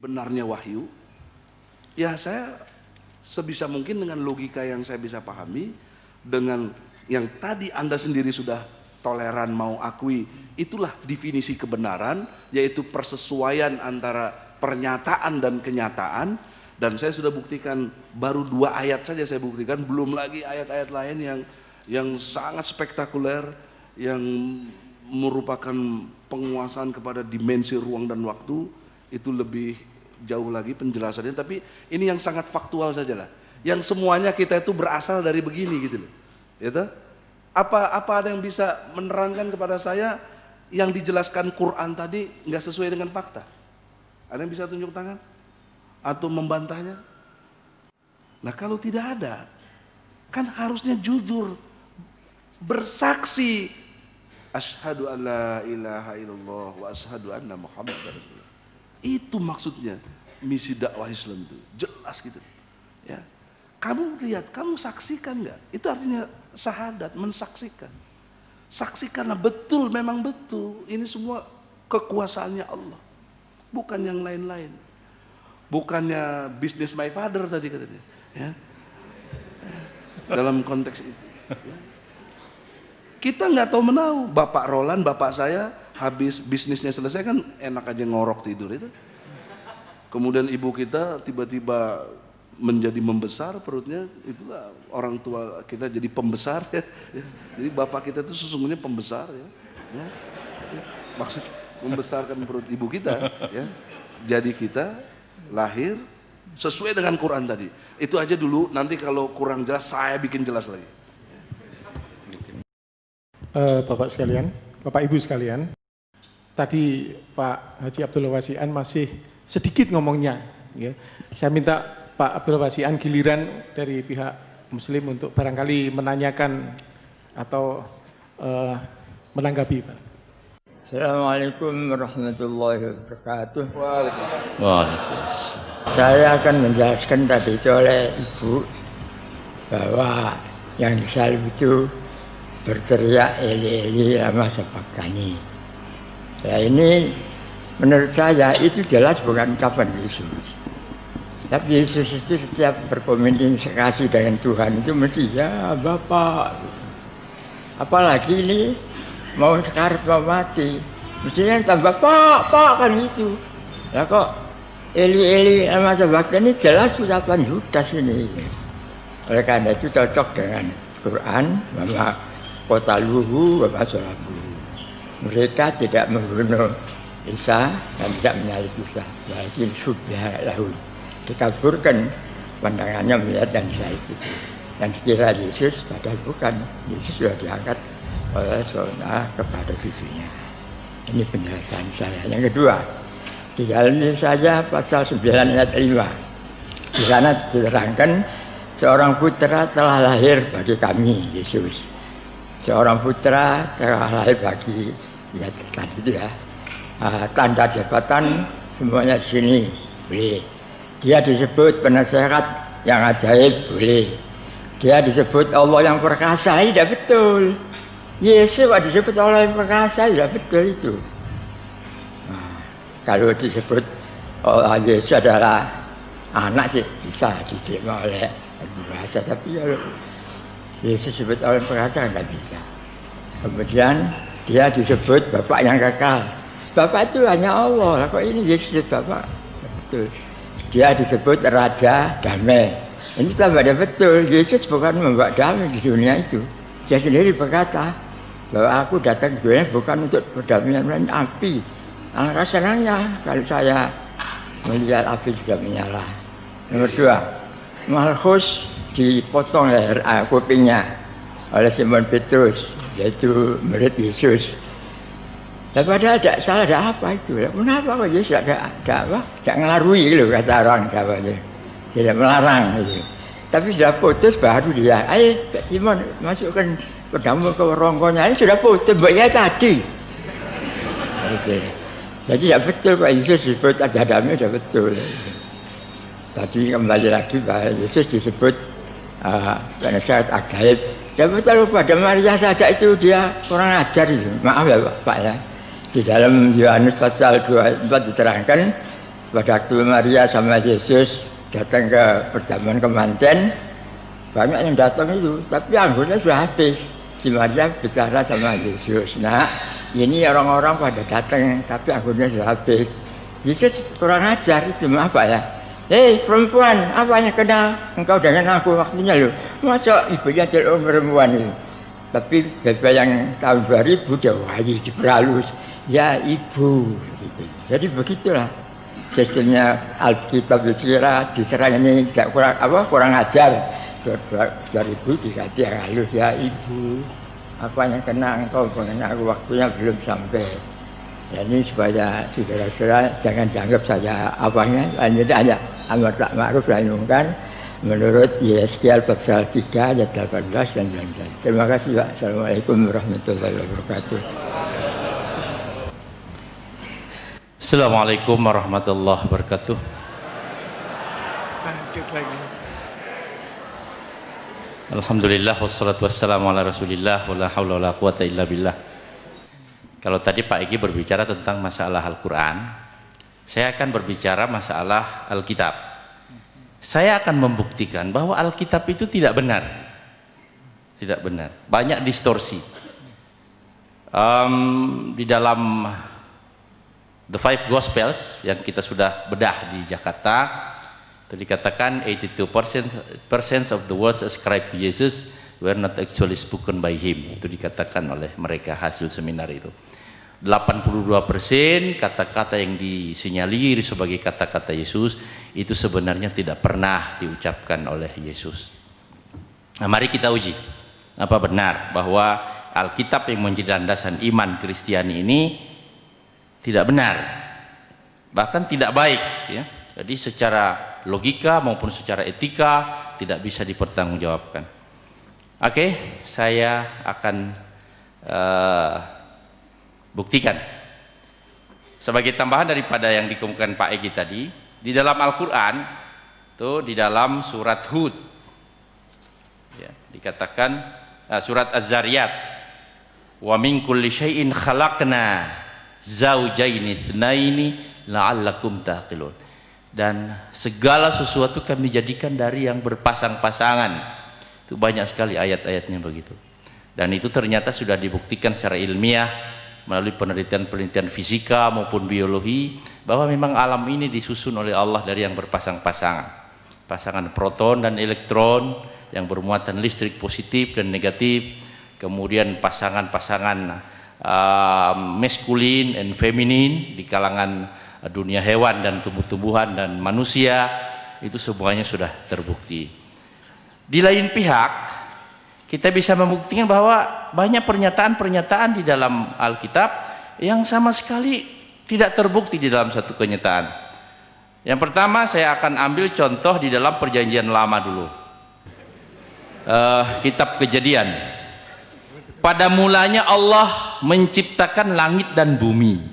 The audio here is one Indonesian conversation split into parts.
benarnya wahyu, ya saya sebisa mungkin dengan logika yang saya bisa pahami, dengan yang tadi Anda sendiri sudah toleran mau akui, itulah definisi kebenaran, yaitu persesuaian antara pernyataan dan kenyataan. Dan saya sudah buktikan, baru 2 ayat saja saya buktikan, belum lagi ayat-ayat lain yang sangat spektakuler, yang merupakan penguasaan kepada dimensi ruang dan waktu. Itu lebih jauh lagi penjelasannya, tapi ini yang sangat faktual saja lah, yang semuanya kita itu berasal dari begini gitu loh, gitu. Apa ada yang bisa menerangkan kepada saya yang dijelaskan Quran tadi nggak sesuai dengan fakta? Ada yang bisa tunjuk tangan atau membantahnya? Nah kalau tidak ada, kan harusnya jujur bersaksi, asyhadu an la ilaha illallah wa asyhadu anna muhammadar rasulullah. Itu maksudnya misi dakwah Islam itu jelas gitu ya. Kamu lihat, kamu saksikan nggak? Itu artinya syahadat, mensaksikan. Saksikanlah betul, memang betul ini semua kekuasaannya Allah, bukan yang lain-lain, bukannya business my father tadi katanya ya. Dalam konteks itu ya. Kita nggak tahu menahu. Bapak Roland, bapak saya, habis bisnisnya selesai kan enak aja ngorok tidur itu. Kemudian ibu kita tiba-tiba menjadi membesar perutnya, itulah orang tua kita jadi pembesar ya. Jadi bapak kita itu sesungguhnya pembesar ya. Maksud membesarkan perut ibu kita ya. Jadi kita lahir sesuai dengan Quran tadi. Itu aja dulu, nanti kalau kurang jelas saya bikin jelas lagi. Bapak sekalian, Bapak Ibu sekalian, tadi Pak Haji Abdul Wasian masih sedikit ngomongnya, ya. Saya minta Pak Abdul Wasian giliran dari pihak Muslim untuk barangkali menanyakan atau menanggapi, Pak. Assalamualaikum warahmatullahi wabarakatuh. Waalaikumsalam. Saya akan menjelaskan tadi itu oleh Ibu bahwa yang disalib itu berteriak eli-eli lama sabaqtani. Ya ini menurut saya itu jelas bukan kapan Yesus. Tapi Yesus itu setiap berkomunikasi dengan Tuhan itu mesti ya Bapak. Apalagi ini mau sekarat mau mati, mestinya tambah Pak kan itu. Ya kok eli-eli lama sabaqtani jelas ucapan Yudas ini. Oleh karena itu cocok dengan Quran bahwa qataluhu wa masalabuhu. Mereka tidak membunuh Isa dan tidak menyalib Isa, walakin syubbiha lahu. Dikaburkan pandangannya melihat yang disalib itu. Dan dikira Yesus, padahal bukan. Yesus sudah diangkat oleh Allah kepada sisinya. Ini penjelasan saya. Yang kedua, di dalam ini saja pasal 9 ayat 5. Di sana diterangkan seorang putra telah lahir bagi kami, Yesus. Seorang putra telah lahir bagi, ya tadi itu ya, tanda jabatan semuanya di sini boleh. Dia disebut penasehat yang ajaib boleh. Dia disebut Allah yang perkasa, tidak betul. Yesus disebut Allah yang perkasa, tidak betul itu. Nah, kalau disebut Allah Yesus adalah anak sih bisa diterima oleh bahasa, tapi kalau Yesus disebut Allah yang perkasa nggak bisa. Kemudian dia disebut Bapak yang kekal. Bapak itu hanya Allah. Kok ini Yesus disebut Bapak? Betul. Dia disebut Raja Damai. Ini tambah betul. Yesus bukan membawa damai di dunia itu. Dia sendiri berkata bahwa aku datang ke dunia bukan untuk perdamaian, melainkan api. Alangkah senangnya kalau saya melihat api juga menyala. Nomor 2, Malchus dipotong leher kupingnya oleh Simon Petrus, yaitu murid Yesus. Dan padahal tidak salah, ada apa itu? Kenapa kok Yesus ada apa? Tidak ngelarui gitu kata orang Jawa, tidak melarang gitu. Tapi sudah putus baru dia, ayo Simon masukkan pedamu ke ronggonya. Ini sudah putus, mbaknya tadi. Gitu. Jadi tidak betul kok Yesus disebut ada damai, tidak betul. Tadi kembali lagi bahwa Yesus disebut penasehat ajaib. Ya betul, pada Maria saja itu dia kurang ajar itu. Maaf ya Pak ya. Di dalam Yohanes pasal 24 diterangkan waktu Maria sama Yesus datang ke perjamuan kemanten, banyak yang datang itu, tapi anggurnya sudah habis. Si Maria bicara sama Yesus, nah ini orang-orang pada datang, tapi anggurnya sudah habis. Yesus kurang ajar itu, apa ya? Hei perempuan, apa yang kenal engkau dengan aku waktunya loh? Masa ibunya celok perempuan itu? Tapi bebe yang tahun 2000 dia wajib diperhalus, ya ibu. Gitu. Jadi begitulah sistemnya Alkitab sekira diserang ini kurang ajar. 2000 dikasih halus, ya ibu. Apa yang kena engkau mengenai aku waktunya belum sampai. Ya, ini supaya saudara-saudara jangan dianggap saya apanya, hanya amar tak ma'ruf nahi munkar menurut Yeskiel pasal 3 ayat 18 dan 19. Terima kasih Pak. Assalamualaikum warahmatullahi wabarakatuh. Assalamualaikum warahmatullahi wabarakatuh. Lanjut lagi. Alhamdulillah wassalatu wassalamu ala Rasulillah wala haula wala quwata illa billah. Kalau tadi Pak Egi berbicara tentang masalah Al-Qur'an, saya akan berbicara masalah Alkitab. Saya akan membuktikan bahwa Alkitab itu tidak benar. Tidak benar. Banyak distorsi. Di dalam The Five Gospels yang kita sudah bedah di Jakarta, itu dikatakan 82% of the words ascribed to Jesus were not actually spoken by him. Itu dikatakan oleh mereka hasil seminar itu. 82% kata-kata yang disinyalir sebagai kata-kata Yesus itu sebenarnya tidak pernah diucapkan oleh Yesus. Nah, mari kita uji apa benar bahwa Alkitab yang menjadi landasan iman Kristiani ini tidak benar, bahkan tidak baik, ya. Jadi secara logika maupun secara etika tidak bisa dipertanggungjawabkan. Oke, saya akan buktikan. Sebagai tambahan daripada yang dikemukakan Pak Egi tadi, di dalam Al-Quran, tuh di dalam surat Hud, ya, dikatakan surat Az-Zariyat, wa min kulli syai'in khalaqna zaujaini tsnaini la'allakum taqilun. Dan segala sesuatu kami jadikan dari yang berpasang-pasangan. Itu banyak sekali ayat-ayatnya begitu. Dan itu ternyata sudah dibuktikan secara ilmiah melalui penelitian-penelitian fisika maupun biologi bahwa memang alam ini disusun oleh Allah dari yang berpasang-pasangan. Pasangan proton dan elektron yang bermuatan listrik positif dan negatif. Kemudian pasangan-pasangan maskulin dan feminin di kalangan dunia hewan dan tumbuh-tumbuhan dan manusia, itu semuanya sudah terbukti. Di lain pihak, kita bisa membuktikan bahwa banyak pernyataan-pernyataan di dalam Alkitab yang sama sekali tidak terbukti di dalam satu kenyataan. Yang pertama, saya akan ambil contoh di dalam Perjanjian Lama dulu. Kitab Kejadian. Pada mulanya Allah menciptakan langit dan bumi.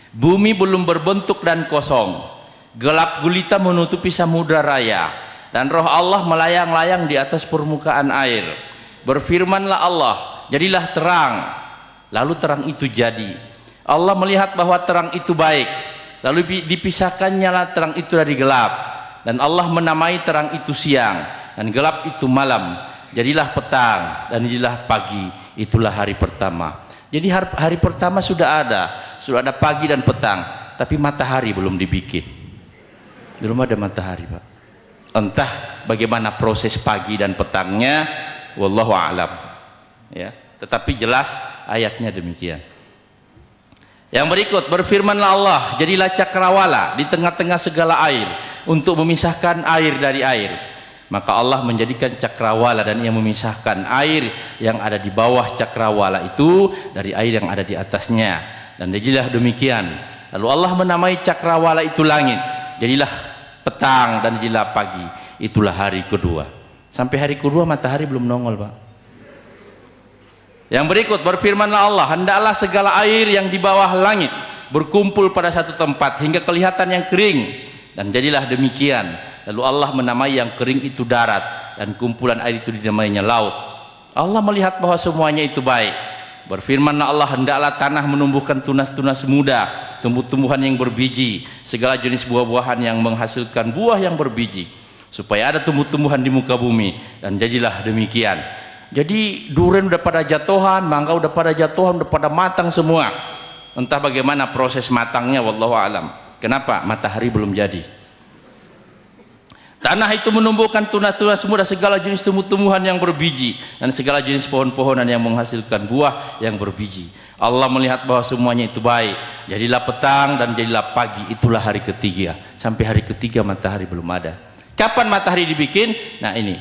Bumi belum berbentuk dan kosong. Gelap gulita menutupi samudra raya. Dan roh Allah melayang-layang di atas permukaan air. Berfirmanlah Allah, jadilah terang. Lalu terang itu jadi. Allah melihat bahwa terang itu baik. Lalu dipisahkannya lah terang itu dari gelap. Dan Allah menamai terang itu siang. Dan gelap itu malam. Jadilah petang dan jadilah pagi. Itulah hari pertama. Jadi hari pertama sudah ada pagi dan petang, tapi matahari belum dibikin. Belum ada matahari, Pak. Entah bagaimana proses pagi dan petangnya, wallahu a'lam. Ya, tetapi jelas ayatnya demikian. Yang berikut, berfirmanlah Allah, jadilah cakrawala di tengah-tengah segala air untuk memisahkan air dari air. Maka Allah menjadikan cakrawala dan ia memisahkan air yang ada di bawah cakrawala itu dari air yang ada di atasnya. Dan jadilah demikian. Lalu Allah menamai cakrawala itu langit. Jadilah petang dan jadilah pagi. Itulah hari kedua. Sampai hari kedua matahari belum nongol, Pak. Yang berikut, berfirmanlah Allah, hendaklah segala air yang di bawah langit berkumpul pada satu tempat hingga kelihatan yang kering. Dan jadilah demikian. Lalu Allah menamai yang kering itu darat dan kumpulan air itu dinamainya laut. Allah melihat bahwa semuanya itu baik. Berfirman Allah, hendaklah tanah menumbuhkan tunas-tunas muda, tumbuh-tumbuhan yang berbiji, segala jenis buah-buahan yang menghasilkan buah yang berbiji, supaya ada tumbuh-tumbuhan di muka bumi, dan jadilah demikian. Jadi durian udah pada jatuhan, mangga udah pada jatuhan, udah pada matang semua. Entah bagaimana proses matangnya, wallahu alam. Kenapa? Matahari belum jadi. Tanah itu menumbuhkan tunas-tunas muda, segala jenis tumbuh-tumbuhan yang berbiji, dan segala jenis pohon-pohonan yang menghasilkan buah yang berbiji. Allah melihat bahwa semuanya itu baik. Jadilah petang dan jadilah pagi, itulah hari ketiga. Sampai hari ketiga matahari belum ada. Kapan matahari dibikin? Nah ini,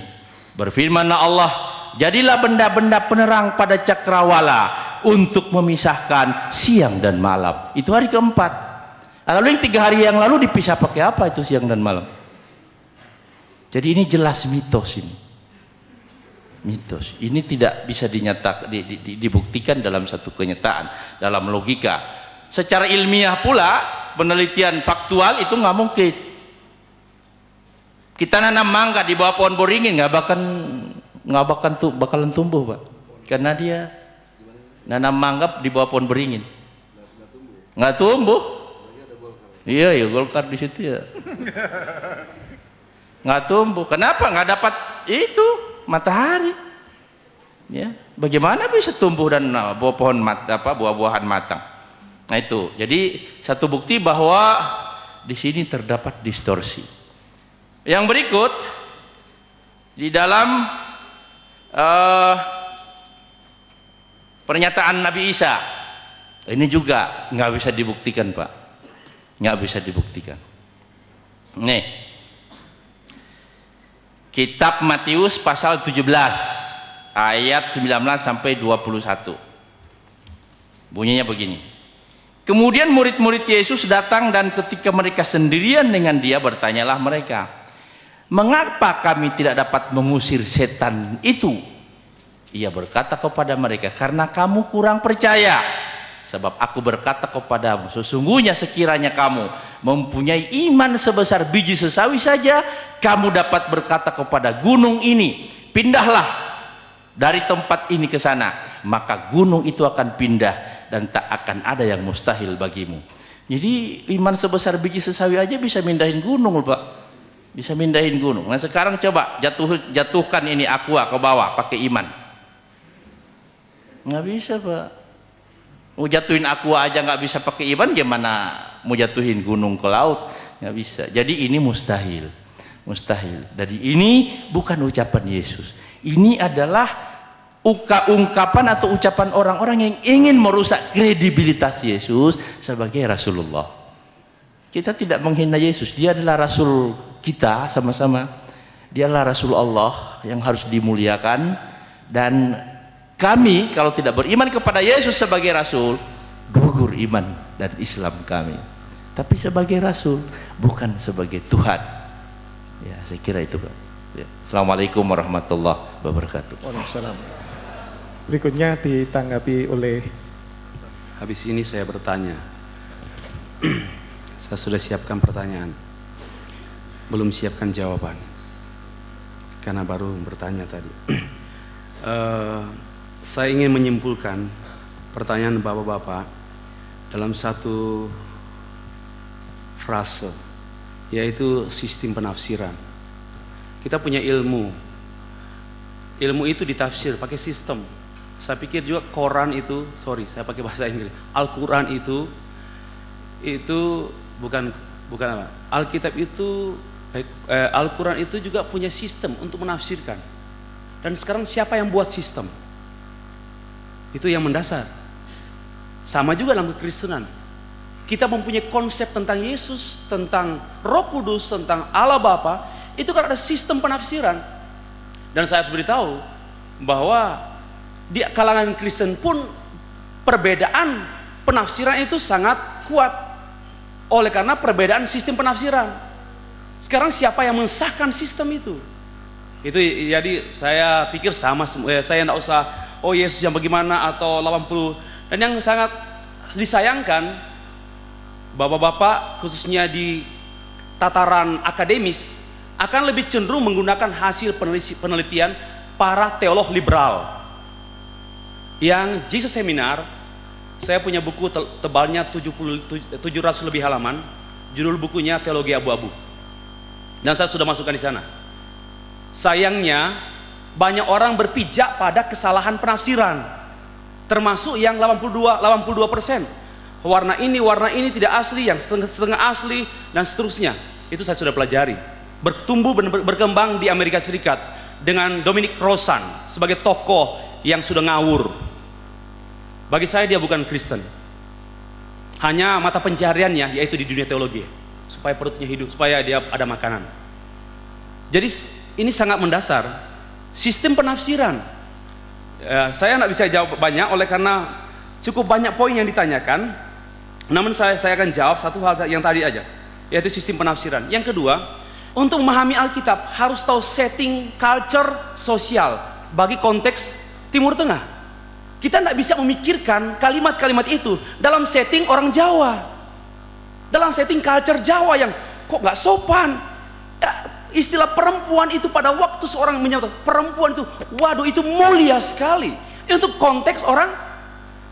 berfirmanlah Allah, jadilah benda-benda penerang pada cakrawala untuk memisahkan siang dan malam. Itu hari keempat. Lalu yang 3 hari yang lalu dipisah pakai apa itu siang dan malam? Jadi ini jelas mitos ini. Mitos. Ini tidak bisa dibuktikan dalam satu kenyataan, dalam logika. Secara ilmiah pula, penelitian faktual itu nggak mungkin. Kita nanam mangga di bawah pohon beringin nggak bakalan tumbuh, Pak. Karena dia nanam mangga di bawah pohon beringin. Nggak tumbuh. Iya, ya Golkar di situ ya. Nggak tumbuh. Kenapa? Nggak dapat itu matahari. Ya, bagaimana bisa tumbuh dan buah-buahan matang? Nah itu. Jadi satu bukti bahwa di sini terdapat distorsi. Yang berikut di dalam pernyataan Nabi Isa, ini juga nggak bisa dibuktikan, Pak. Nggak bisa dibuktikan. Nih. Kitab Matius pasal 17 ayat 19 sampai 21. Bunyinya begini. Kemudian murid-murid Yesus datang, dan ketika mereka sendirian dengan dia, bertanyalah mereka, "Mengapa kami tidak dapat mengusir setan itu?" Ia berkata kepada mereka, "Karena kamu kurang percaya. Sebab aku berkata kepadamu, sesungguhnya sekiranya kamu mempunyai iman sebesar biji sesawi saja, kamu dapat berkata kepada gunung ini, pindahlah dari tempat ini ke sana, maka gunung itu akan pindah dan tak akan ada yang mustahil bagimu." Jadi iman sebesar biji sesawi aja bisa mindahin gunung, Pak. Bisa mindahin gunung. Nah sekarang coba jatuhkan ini aqua ke bawah pakai iman. Nggak bisa, Pak. Mau jatuhin aqua aja nggak bisa pakai iman, gimana mau jatuhin gunung ke laut? Nggak bisa. Jadi ini mustahil, mustahil. Jadi ini bukan ucapan Yesus. Ini adalah ungkapan atau ucapan orang-orang yang ingin merusak kredibilitas Yesus sebagai Rasulullah. Kita tidak menghina Yesus. Dia adalah Rasul kita sama-sama. Dia adalah Rasul Allah yang harus dimuliakan, dan kami kalau tidak beriman kepada Yesus sebagai Rasul, gugur iman dan Islam kami. Tapi sebagai Rasul, bukan sebagai Tuhan. Ya, saya kira itu, Pak. Ya. Assalamualaikum warahmatullahi wabarakatuh. Waalaikumsalam. Berikutnya ditanggapi oleh. Habis ini saya bertanya. Saya sudah siapkan pertanyaan, belum siapkan jawaban, karena baru bertanya tadi. Saya ingin menyimpulkan pertanyaan bapak-bapak dalam satu frase, yaitu sistem penafsiran. Kita punya ilmu itu ditafsir pakai sistem. Saya pikir juga Quran itu, saya pakai bahasa Inggris, Al-Quran itu bukan apa? Alkitab itu, Al-Quran itu juga punya sistem untuk menafsirkan. Dan sekarang siapa yang buat sistem? Itu yang mendasar. Sama juga dalam kekristenan. Kita mempunyai konsep tentang Yesus, tentang Roh Kudus, tentang Allah Bapa. Itu kan ada sistem penafsiran. Dan saya harus beritahu bahwa di kalangan Kristen pun perbedaan penafsiran itu sangat kuat. Oleh karena perbedaan sistem penafsiran. Sekarang siapa yang mensahkan sistem itu? Itu jadi saya pikir sama semua. Saya tidak usah Yesus yang bagaimana atau 80. Dan yang sangat disayangkan, bapak-bapak khususnya di tataran akademis akan lebih cenderung menggunakan hasil penelitian para teolog liberal. Yang Jesus Seminar, saya punya buku tebalnya 700 lebih halaman, judul bukunya Teologi Abu-Abu. Dan saya sudah masukkan di sana. Sayangnya banyak orang berpijak pada kesalahan penafsiran, termasuk yang 82%. Warna ini tidak asli, yang setengah asli, dan seterusnya. Itu saya sudah pelajari. Bertumbuh berkembang di Amerika Serikat dengan Dominic Crossan sebagai tokoh yang sudah ngawur. Bagi saya dia bukan Kristen, hanya mata pencariannya yaitu di dunia teologi, supaya perutnya hidup, supaya dia ada makanan. Jadi ini sangat mendasar. Sistem penafsiran, saya tidak bisa jawab banyak oleh karena cukup banyak poin yang ditanyakan. Namun saya akan jawab satu hal yang tadi aja, yaitu sistem penafsiran. Yang kedua, untuk memahami Alkitab harus tahu setting culture sosial bagi konteks Timur Tengah. Kita tidak bisa memikirkan kalimat-kalimat itu dalam setting orang Jawa, dalam setting culture Jawa yang kok nggak sopan. Istilah perempuan itu pada waktu seorang menyebut perempuan itu, waduh itu mulia sekali. Untuk konteks orang,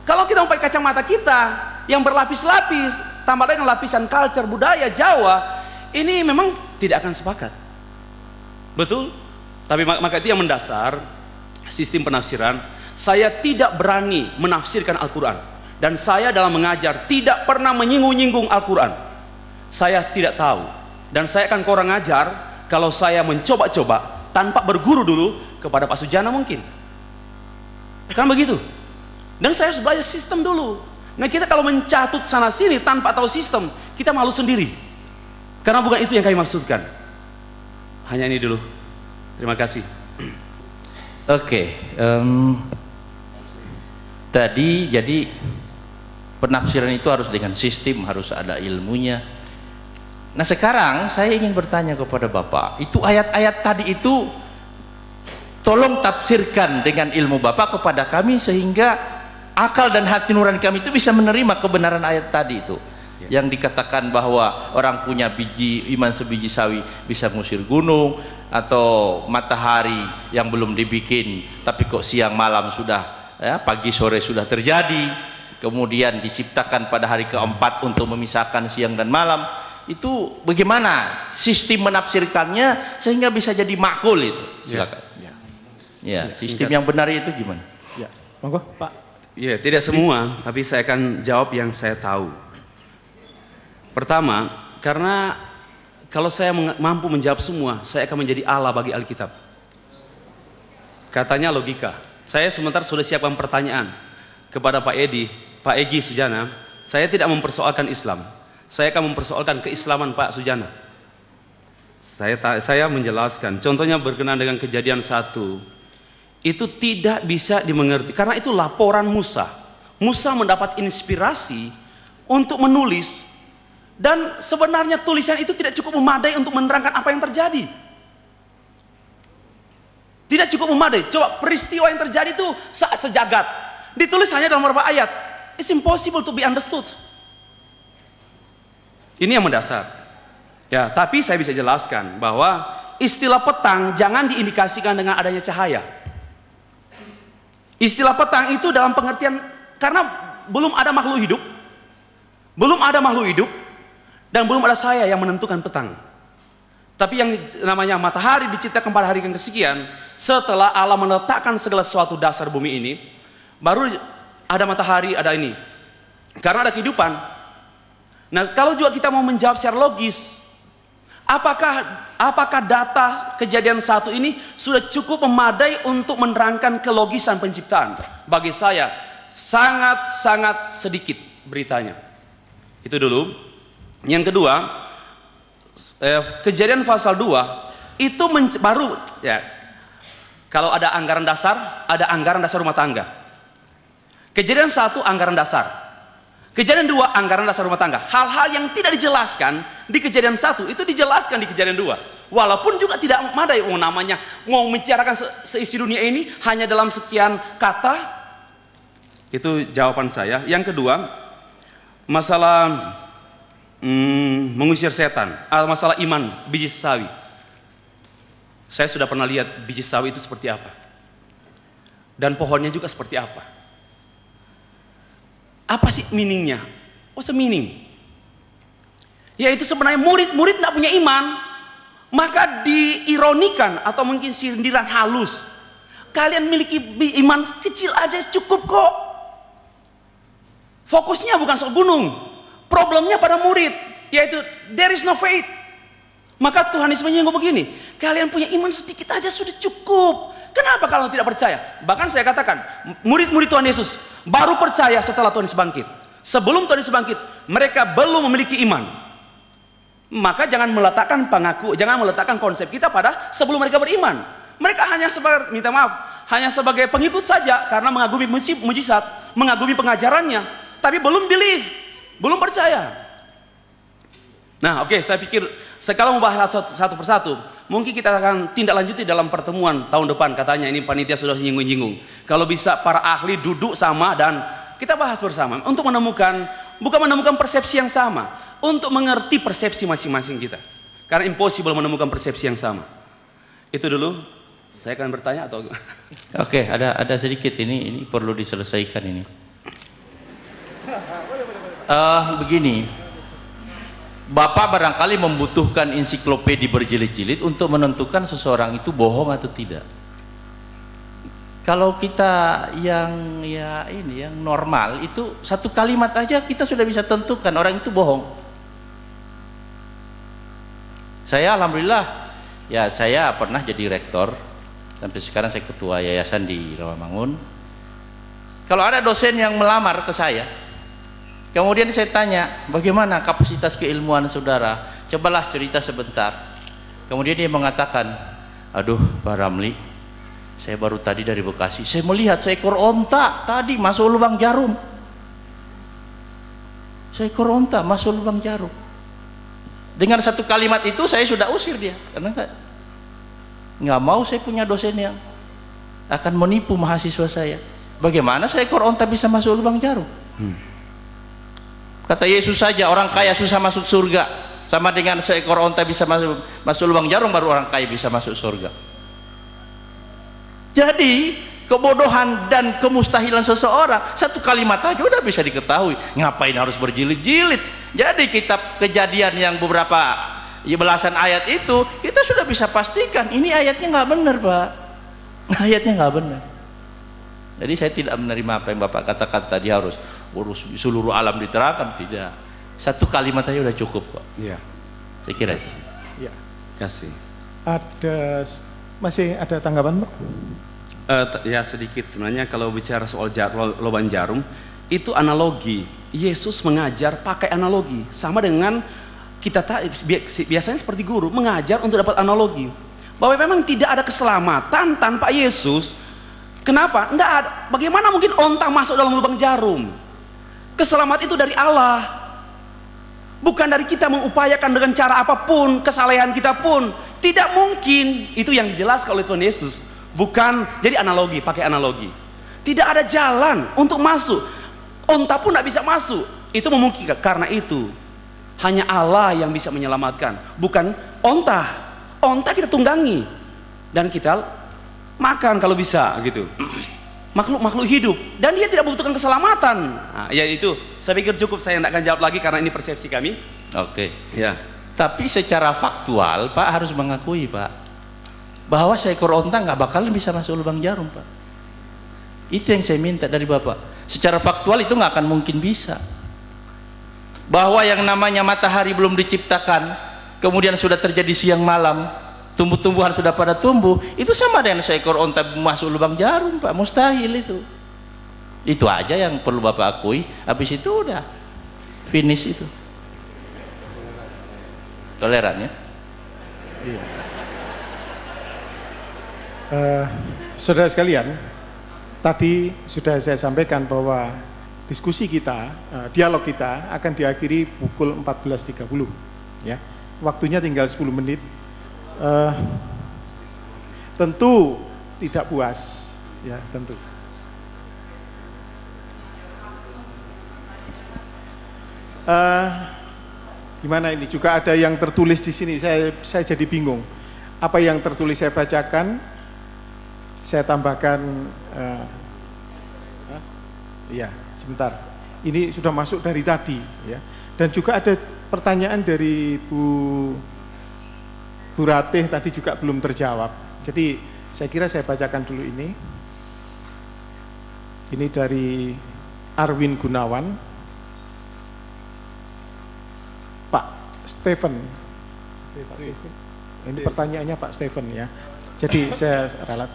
kalau kita pakai kacamata kita yang berlapis-lapis, tambah dengan lapisan culture budaya Jawa, ini memang tidak akan sepakat. Betul? Tapi maka itu yang mendasar sistem penafsiran. Saya tidak berani menafsirkan Al-Quran, dan saya dalam mengajar tidak pernah menyinggung-nyinggung Al-Quran. Saya tidak tahu, dan saya akan kurang ajar kalau saya mencoba-coba tanpa berguru dulu kepada Pak Sujana mungkin. Kan begitu. Dan saya harus belajar sistem dulu. Nah kita kalau mencatut sana sini tanpa tahu sistem, kita malu sendiri. Karena bukan itu yang kami maksudkan. Hanya ini dulu. Terima kasih. Oke, tadi jadi penafsiran itu harus dengan sistem, harus ada ilmunya. Nah sekarang saya ingin bertanya kepada Bapak, itu ayat-ayat tadi itu tolong tafsirkan dengan ilmu Bapak kepada kami sehingga akal dan hati nurani kami itu bisa menerima kebenaran ayat tadi itu. Yang dikatakan bahwa orang punya biji iman sebiji sawi bisa mengusir gunung, atau matahari yang belum dibikin tapi kok siang malam sudah, ya, pagi sore sudah terjadi, kemudian diciptakan pada hari keempat untuk memisahkan siang dan malam. Itu bagaimana sistem menafsirkannya sehingga bisa jadi makul itu? Silakan. Ya, sistem yang benar itu gimana? Ya, monggo Pak. Ya, tidak semua, tapi saya akan jawab yang saya tahu. Pertama, karena kalau saya mampu menjawab semua, saya akan menjadi Allah bagi Alkitab. Katanya logika. Saya sebentar sudah siapkan pertanyaan kepada Pak Egy Sujana. Saya tidak mempersoalkan Islam. Saya akan mempersoalkan keislaman Pak Sujana. Saya menjelaskan. Contohnya berkenaan dengan Kejadian 1. Itu tidak bisa dimengerti karena itu laporan Musa. Musa mendapat inspirasi untuk menulis. Dan sebenarnya tulisan itu tidak cukup memadai untuk menerangkan apa yang terjadi. Tidak cukup memadai. Coba peristiwa yang terjadi itu sejagat. Ditulis hanya dalam beberapa ayat. It's impossible to be understood. Ini yang mendasar. Ya, tapi saya bisa jelaskan bahwa istilah petang jangan diindikasikan dengan adanya cahaya. Istilah petang itu dalam pengertian karena belum ada makhluk hidup. Belum ada makhluk hidup. Dan belum ada saya yang menentukan petang. Tapi yang namanya matahari diciptakan pada hari yang kesekian, setelah Allah meletakkan segala sesuatu dasar bumi ini, baru ada matahari, ada ini. Karena ada kehidupan. Nah, kalau juga kita mau menjawab secara logis, apakah data Kejadian 1 ini sudah cukup memadai untuk menerangkan kelogisan penciptaan? Bagi saya sangat sedikit beritanya. Itu dulu. Yang kedua, Kejadian pasal 2 itu baru ya. Kalau ada anggaran dasar rumah tangga. Kejadian 1 anggaran dasar. Kejadian 2 anggaran dasar rumah tangga. Hal-hal yang tidak dijelaskan di Kejadian 1 itu dijelaskan di Kejadian 2. Walaupun juga tidak memadai. Namanya mau membicarakan seisi dunia ini hanya dalam sekian kata. Itu jawaban saya. Yang kedua, masalah mengusir setan, masalah iman biji sawi. Saya sudah pernah lihat biji sawi itu seperti apa, dan pohonnya juga seperti apa. Apa sih meaningnya? What's the meaning? Yaitu sebenarnya murid-murid tidak punya iman, maka diironikan atau mungkin sindiran halus. Kalian miliki iman kecil aja cukup kok. Fokusnya bukan soal gunung, problemnya pada murid, yaitu there is no faith. Maka Tuhan Yesus menyinggung begini, kalian punya iman sedikit aja sudah cukup. Kenapa kalau tidak percaya? Bahkan saya katakan, murid-murid Tuhan Yesus baru percaya setelah Tuhan Yesus bangkit. Sebelum Tuhan Yesus bangkit, mereka belum memiliki iman. Maka jangan meletakkan konsep kita pada sebelum mereka beriman. Mereka hanya sebagai, minta maaf, hanya sebagai pengikut saja karena mengagumi mujizat, mengagumi pengajarannya, tapi belum believe, belum percaya. Nah, oke, saya pikir kalau membahas satu persatu, mungkin kita akan tindak lanjuti dalam pertemuan tahun depan. Katanya ini panitia sudah nyinggung-nyinggung. Kalau bisa para ahli duduk sama dan kita bahas bersama untuk menemukan, bukan menemukan persepsi yang sama, untuk mengerti persepsi masing-masing kita. Karena impossible menemukan persepsi yang sama. Itu dulu. Saya akan bertanya atau? Oke, ada sedikit ini perlu diselesaikan ini. Begini. Bapak barangkali membutuhkan ensiklopedi berjilid-jilid untuk menentukan seseorang itu bohong atau tidak. Kalau kita yang normal itu satu kalimat aja kita sudah bisa tentukan orang itu bohong. Saya alhamdulillah ya saya pernah jadi rektor, sampai sekarang saya ketua yayasan di Rawamangun. Kalau ada dosen yang melamar ke saya, kemudian saya tanya, bagaimana kapasitas keilmuan saudara? Cobalah cerita sebentar. Kemudian dia mengatakan, aduh Pak Ramli, saya baru tadi dari Bekasi, saya melihat seekor onta tadi masuk lubang jarum. Seekor onta masuk lubang jarum. Dengan satu kalimat itu saya sudah usir dia, karena nggak mau saya punya dosen yang akan menipu mahasiswa saya. Bagaimana seekor onta bisa masuk lubang jarum? Kata Yesus saja orang kaya susah masuk surga, sama dengan seekor onta bisa masuk lubang jarum baru orang kaya bisa masuk surga. Jadi kebodohan dan kemustahilan seseorang satu kalimat aja udah bisa diketahui. Ngapain harus berjilid-jilid? Jadi kitab Kejadian yang beberapa belasan ayat itu kita sudah bisa pastikan ini ayatnya nggak benar, Pak. Ayatnya nggak benar. Jadi saya tidak menerima apa yang Bapak katakan tadi harus urus seluruh alam diterangkan, tidak. Satu kalimat aja udah cukup kok. Iya. Saya kira. Ya. Kasih. Masih ada tanggapan, Pak? Ya sedikit sebenarnya kalau bicara soal lubang jarum itu analogi. Yesus mengajar pakai analogi sama dengan kita biasanya seperti guru mengajar untuk dapat analogi. Bahwa memang tidak ada keselamatan tanpa Yesus. Kenapa? Enggak ada. Bagaimana mungkin onta masuk dalam lubang jarum? Keselamatan itu dari Allah. Bukan dari kita mengupayakan dengan cara apapun, kesalehan kita pun. Tidak mungkin. Itu yang dijelaskan oleh Tuhan Yesus. Bukan, jadi analogi, pakai analogi. Tidak ada jalan untuk masuk. Onta pun tidak bisa masuk. Itu memungkinkan. Karena itu, hanya Allah yang bisa menyelamatkan. Bukan onta. Onta kita tunggangi. Dan kita makan kalau bisa gitu, makhluk hidup, dan dia tidak membutuhkan keselamatan. Nah, ya itu saya pikir cukup, saya tidak akan jawab lagi karena ini persepsi kami. Oke. Ya. Tapi secara faktual Pak harus mengakui Pak bahwa seekor onta nggak bakalan bisa masuk lubang jarum, Pak. Itu yang saya minta dari Bapak. Secara faktual itu nggak akan mungkin bisa. Bahwa yang namanya matahari belum diciptakan, kemudian sudah terjadi siang malam, tumbuh-tumbuhan sudah pada tumbuh, itu sama dengan seekor onta masuk lubang jarum, Pak. Mustahil itu. Itu aja yang perlu Bapak akui. Habis itu udah finish itu. Toleran ya? Iya. Saudara sekalian, tadi sudah saya sampaikan bahwa diskusi kita, dialog kita akan diakhiri pukul 14.30 ya. Waktunya tinggal 10 menit. Tentu tidak puas ya, tentu. Gimana ini, juga ada yang tertulis di sini, saya jadi bingung apa yang tertulis saya bacakan, saya tambahkan ya sebentar, ini sudah masuk dari tadi ya. Dan juga ada pertanyaan dari Bu Ratih tadi juga belum terjawab. Jadi saya kira saya bacakan dulu ini. Ini dari Arwin Gunawan. Pak Stephen. Ini pertanyaannya Pak Stephen ya. Jadi saya ralat.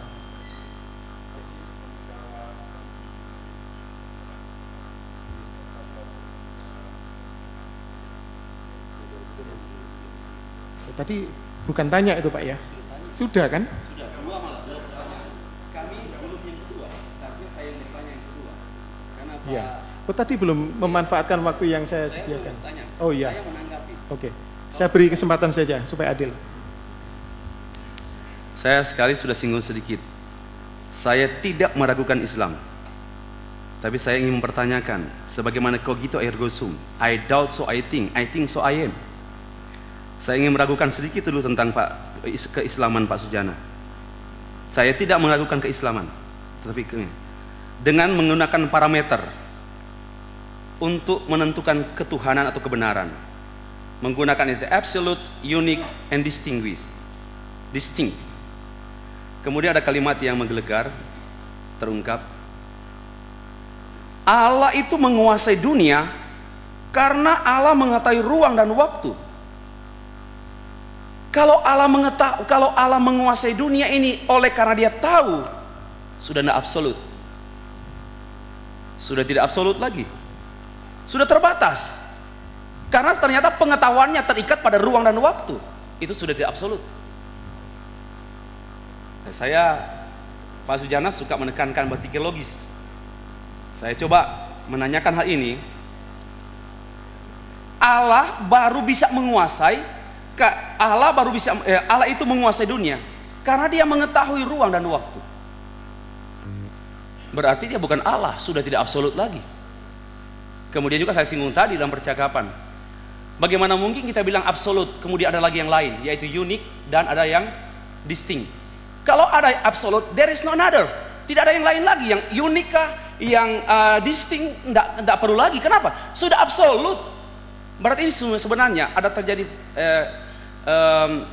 Tadi bukan tanya itu Pak ya? Sudah kan? Sudah, dua malah, dua pertanyaan. Kami belum yang kedua, seharusnya saya yang bertanya yang kedua. Karena Pak, Iya. Oh tadi belum memanfaatkan waktu yang saya sediakan. bertanya, Oh iya. saya menanggapi. Oke. Saya beri kesempatan saja supaya adil. Saya sekali sudah singgung sedikit. Saya tidak meragukan Islam. Tapi saya ingin mempertanyakan, sebagaimana cogito ergo sum, I doubt so I think so I am. Saya ingin meragukan sedikit dulu tentang keislaman Pak Sujana. Saya tidak meragukan keislaman, tetapi dengan menggunakan parameter untuk menentukan ketuhanan atau kebenaran, menggunakan itu absolute, unique, and distinct. Kemudian ada kalimat yang menggelegar, terungkap, Allah itu menguasai dunia karena Allah mengetahui ruang dan waktu. Kalau Allah menguasai dunia ini oleh karena dia tahu, sudah tidak absolut. Sudah tidak absolut lagi. Sudah terbatas. Karena ternyata pengetahuannya terikat pada ruang dan waktu. Itu sudah tidak absolut. Saya, Pak Sujana, suka menekankan berpikir logis. Saya coba menanyakan hal ini. Allah baru bisa menguasai, Allah itu menguasai dunia karena dia mengetahui ruang dan waktu. Berarti dia bukan Allah, sudah tidak absolut lagi. Kemudian juga saya singgung tadi dalam percakapan, bagaimana mungkin kita bilang absolut, kemudian ada lagi yang lain, yaitu unik dan ada yang distinct. Kalau ada absolut, there is no another. Tidak ada yang lain lagi, yang unik kah, yang distinct, tidak perlu lagi. Kenapa? Sudah absolut. Berarti ini sebenarnya ada terjadi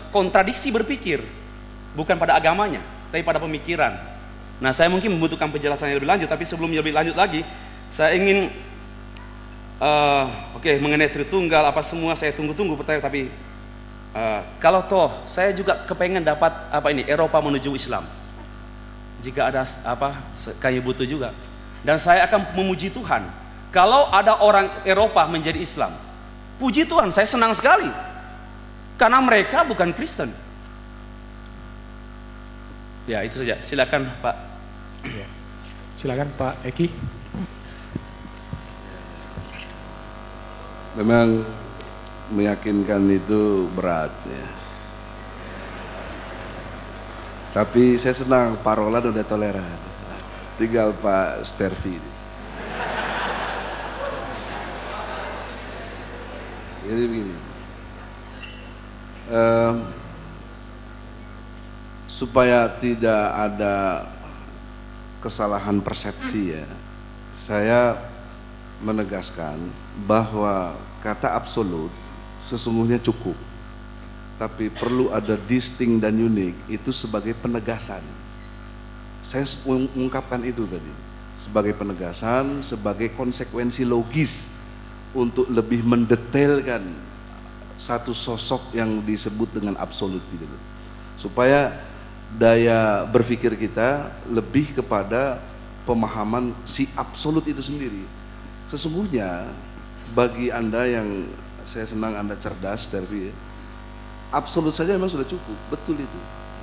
kontradiksi berpikir, bukan pada agamanya, tapi pada pemikiran. Nah, saya mungkin membutuhkan penjelasan yang lebih lanjut, tapi sebelum lebih lanjut lagi, saya ingin mengenai Tritunggal apa semua saya tunggu-tunggu pertanyaan, tapi kalau toh saya juga kepengen dapat Eropa menuju Islam. Jika ada kami butuh juga, dan saya akan memuji Tuhan kalau ada orang Eropa menjadi Islam. Puji Tuhan, saya senang sekali karena mereka bukan Kristen. Ya, itu saja. Silakan Pak. Ya. Silakan Pak Eki. Memang meyakinkan itu berat ya. Tapi saya senang Pak Roland udah toleran. Tinggal Pak Stervi. Jadi begini, supaya tidak ada kesalahan persepsi ya, saya menegaskan bahwa kata absolut sesungguhnya cukup, tapi perlu ada distinct dan unik itu sebagai penegasan. Saya mengungkapkan itu tadi sebagai penegasan, sebagai konsekuensi logis untuk lebih mendetailkan satu sosok yang disebut dengan absolut gitu loh. Supaya daya berpikir kita lebih kepada pemahaman si absolut itu sendiri. Sesungguhnya bagi Anda yang saya senang Anda cerdas, Tervi, absolut saja memang sudah cukup, betul itu.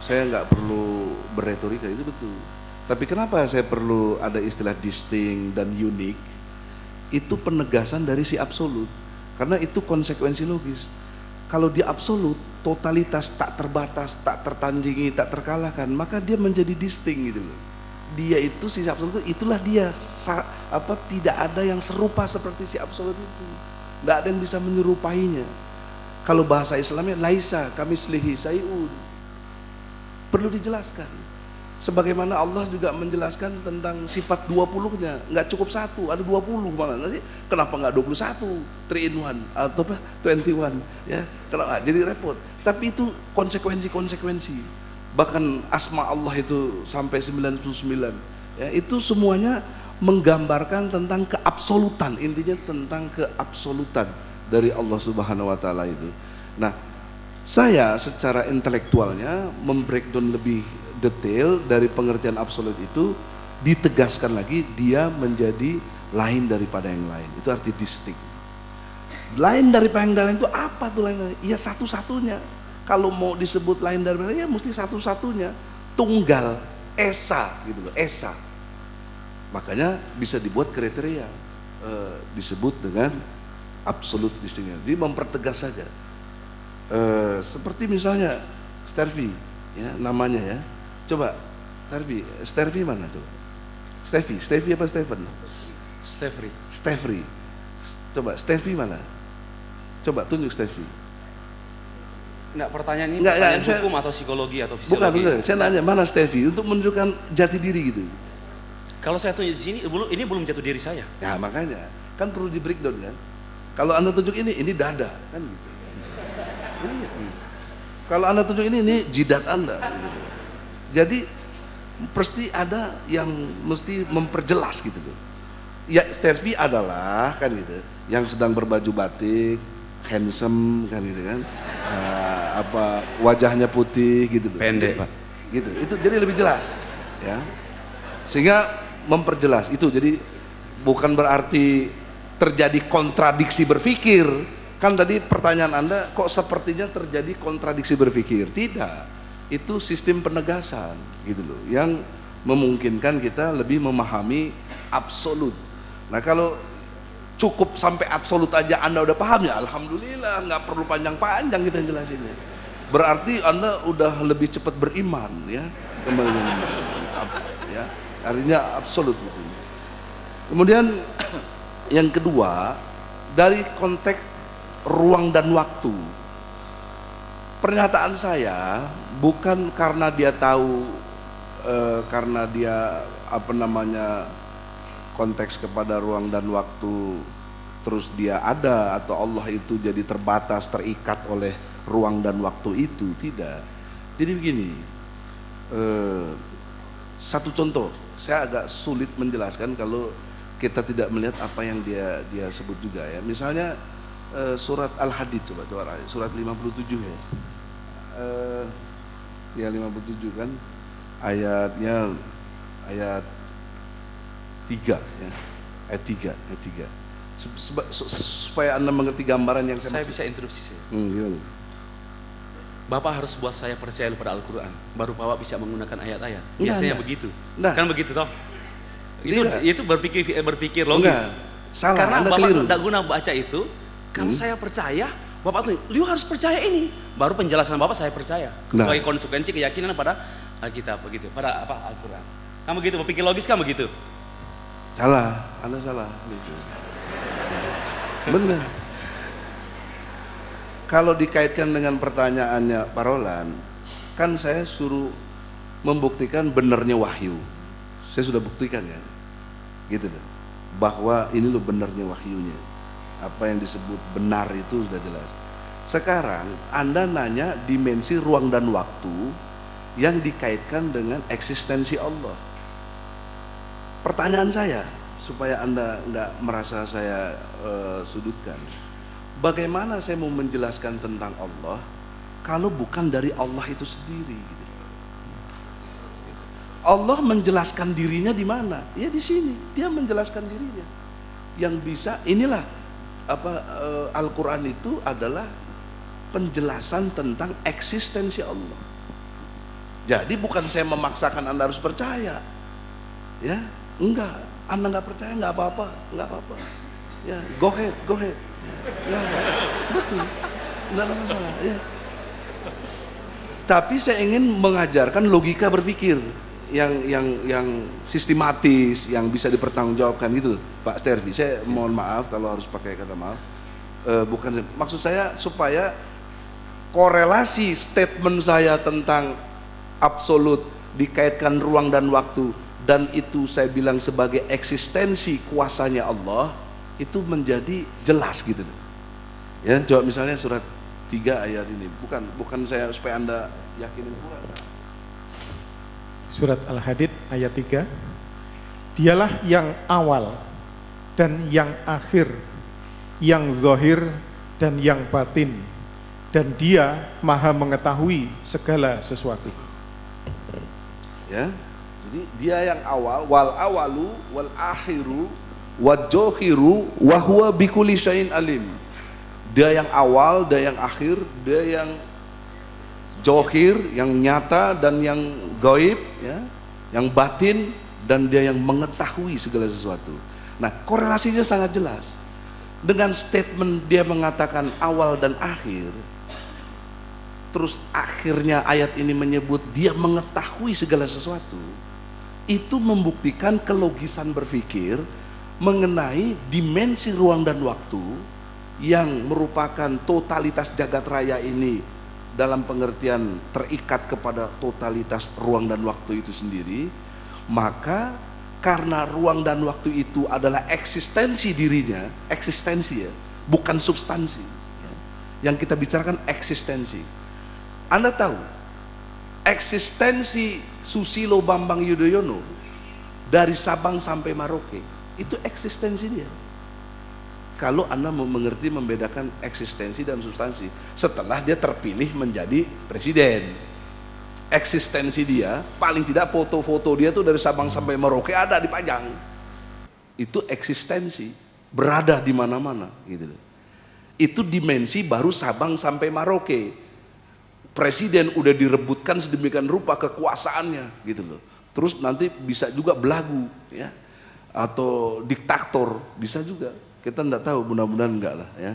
Saya nggak perlu berretorika, itu betul. Tapi kenapa saya perlu ada istilah distinct dan unik? Itu penegasan dari si absolut, karena itu konsekuensi logis. Kalau dia absolut, totalitas, tak terbatas, tak tertandingi, tak terkalahkan, maka dia menjadi distinct gitu loh. Dia itu si absolut, itulah dia. Tidak ada yang serupa seperti si absolut itu. Tidak ada yang bisa menyerupainya. Kalau bahasa Islamnya laisa kamislihi sayun. Perlu dijelaskan. Sebagaimana Allah juga menjelaskan tentang sifat 20-nya, nggak cukup satu, ada 20 malah. Nanti kenapa nggak 21, 3 in 1 atau apa 21 ya? Kenapa? Jadi repot. Tapi itu konsekuensi. Bahkan asma Allah itu sampai 99 ya, itu semuanya menggambarkan tentang keabsolutan, intinya tentang keabsolutan dari Allah Subhanahu wa taala itu. Nah, saya secara intelektualnya membreakdown lebih detail dari pengertian absolut itu, ditegaskan lagi dia menjadi lain daripada yang lain. Itu arti distinct. Lain daripada yang lain itu apa tuh lain? Ya satu-satunya. Kalau mau disebut lain daripada ya mesti satu-satunya, tunggal, esa gitu loh, esa. Makanya bisa dibuat kriteria disebut dengan absolut distinct. Jadi mempertegas saja. Seperti misalnya Stervi ya namanya ya. Coba Stervi mana coba? Stevi apa Stephen? Stefri. Coba Stevi mana? Coba tunjuk Stevi. Enggak, pertanyaan ini Enggak, pertanyaan saya- hukum atau psikologi atau fisiologi? Bukan, saya nanya mana Stevi untuk menunjukkan jati diri gitu. Kalau saya tunjuk di sini, ini belum jatuh diri saya. Ya makanya kan perlu di breakdown kan. Kalau Anda tunjuk ini dada kan gitu. Iya. Kalau Anda tunjuk ini jidat Anda gitu. Jadi pasti ada yang mesti memperjelas gitu loh. Ya Stervi adalah kan gitu, yang sedang berbaju batik, handsome kan gitu kan. Apa wajahnya putih gitu loh. Pendek, Pak. Gitu. Itu jadi lebih jelas ya. Sehingga memperjelas itu, jadi bukan berarti terjadi kontradiksi berpikir. Kan tadi pertanyaan Anda kok sepertinya terjadi kontradiksi berpikir. Tidak, itu sistem penegasan gitu loh, yang memungkinkan kita lebih memahami absolut. Nah kalau cukup sampai absolut aja Anda udah paham ya alhamdulillah, nggak perlu panjang-panjang kita jelasinnya. Berarti Anda udah lebih cepat beriman ya, kembali ya, artinya absolut gitu. Kemudian yang kedua, dari konteks ruang dan waktu, pernyataan saya bukan karena dia tahu, karena dia apa namanya konteks kepada ruang dan waktu terus dia ada, atau Allah itu jadi terbatas, terikat oleh ruang dan waktu itu, tidak. Jadi begini, satu contoh, saya agak sulit menjelaskan kalau kita tidak melihat apa yang dia sebut juga ya. Misalnya surat Al-Hadid, coba surat 57 ya. Ya 57 kan ayatnya ayat 3 ya. Ayat 3. Supaya Anda mengerti gambaran yang Saya maksud. bisa interupsi saya. Gimana? Bapak harus buat saya percaya pada Al-Quran, baru Bapak bisa menggunakan ayat-ayat. Enggak, Biasanya enggak. begitu. Enggak. Kan begitu toh? Tidak. Itu berpikir logis. Enggak. Salah, Karena Anda Bapak keliru. tidak guna baca itu. Kalau saya percaya, Bapak tuh, lu harus percaya ini. Baru penjelasan Bapak saya percaya. Nah. Sebagai konsekuensi keyakinan pada Alkitab begitu, pada apa Al-Quran. Kamu begitu berpikir logis kan begitu? Salah, Anda salah. Benar. Kalau dikaitkan dengan pertanyaannya Pak Roland, kan saya suruh membuktikan benarnya wahyu. Saya sudah buktikan ya, gitu loh, bahwa ini loh benarnya wahyunya. Apa yang disebut benar itu sudah jelas. Sekarang Anda nanya dimensi ruang dan waktu yang dikaitkan dengan eksistensi Allah. Pertanyaan saya, supaya Anda nggak merasa saya sudutkan, bagaimana saya mau menjelaskan tentang Allah kalau bukan dari Allah itu sendiri? Allah menjelaskan dirinya di mana? Ya di sini, Dia menjelaskan dirinya. Yang bisa, inilah apa Al-Quran itu adalah penjelasan tentang eksistensi Allah. Jadi bukan saya memaksakan Anda harus percaya, ya, enggak. Anda nggak percaya nggak apa-apa, ya, go ahead, ya, betul, nggak ada masalah, ya. Tapi saya ingin mengajarkan logika berpikir yang sistematis, yang bisa dipertanggungjawabkan gitu, Pak Stervi. Saya mohon maaf kalau harus pakai kata maaf. Bukan, maksud saya supaya korelasi statement saya tentang absolut dikaitkan ruang dan waktu, dan itu saya bilang sebagai eksistensi kuasanya Allah, itu menjadi jelas gitu. Ya, coba misalnya surat 3 ayat ini, bukan saya supaya Anda yakinin Quran. Surat Al-Hadid ayat 3. Dialah yang awal dan yang akhir, yang zahir dan yang batin, dan dia maha mengetahui segala sesuatu. Ya, jadi dia yang awal, wal awalu wal akhiru wal johiru wa huwa bikulli syai'in alim. Dia yang awal, dia yang akhir, dia yang johir, yang nyata dan yang gaib, ya, yang batin, dan dia yang mengetahui segala sesuatu. Nah, korelasinya sangat jelas. Dengan statement dia mengatakan awal dan akhir, terus akhirnya ayat ini menyebut dia mengetahui segala sesuatu, itu membuktikan kelogisan berpikir mengenai dimensi ruang dan waktu yang merupakan totalitas jagat raya ini dalam pengertian terikat kepada totalitas ruang dan waktu itu sendiri. Maka karena ruang dan waktu itu adalah eksistensi dirinya, eksistensi ya, bukan substansi ya. Yang kita bicarakan eksistensi. Anda tahu eksistensi Susilo Bambang Yudhoyono dari Sabang sampai Merauke, itu eksistensi dia. Kalau Anda mau mengerti membedakan eksistensi dan substansi, setelah dia terpilih menjadi presiden, eksistensi dia, paling tidak foto-foto dia tuh dari Sabang sampai Merauke ada dipajang. Itu eksistensi, berada di mana-mana gitu. Itu dimensi baru Sabang sampai Merauke. Presiden udah direbutkan sedemikian rupa kekuasaannya gitu loh. Terus nanti bisa juga belagu ya, atau diktator bisa juga. Kita enggak tahu, mudah-mudahan enggak lah ya.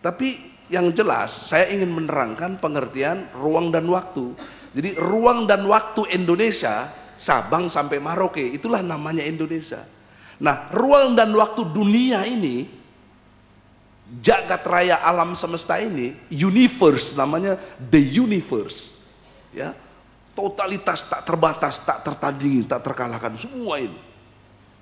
Tapi yang jelas saya ingin menerangkan pengertian ruang dan waktu. Jadi ruang dan waktu Indonesia, Sabang sampai Merauke, itulah namanya Indonesia. Nah, ruang dan waktu dunia ini, jagat raya alam semesta ini, universe, namanya the universe ya, totalitas tak terbatas, tak tertandingi, tak terkalahkan, semua ini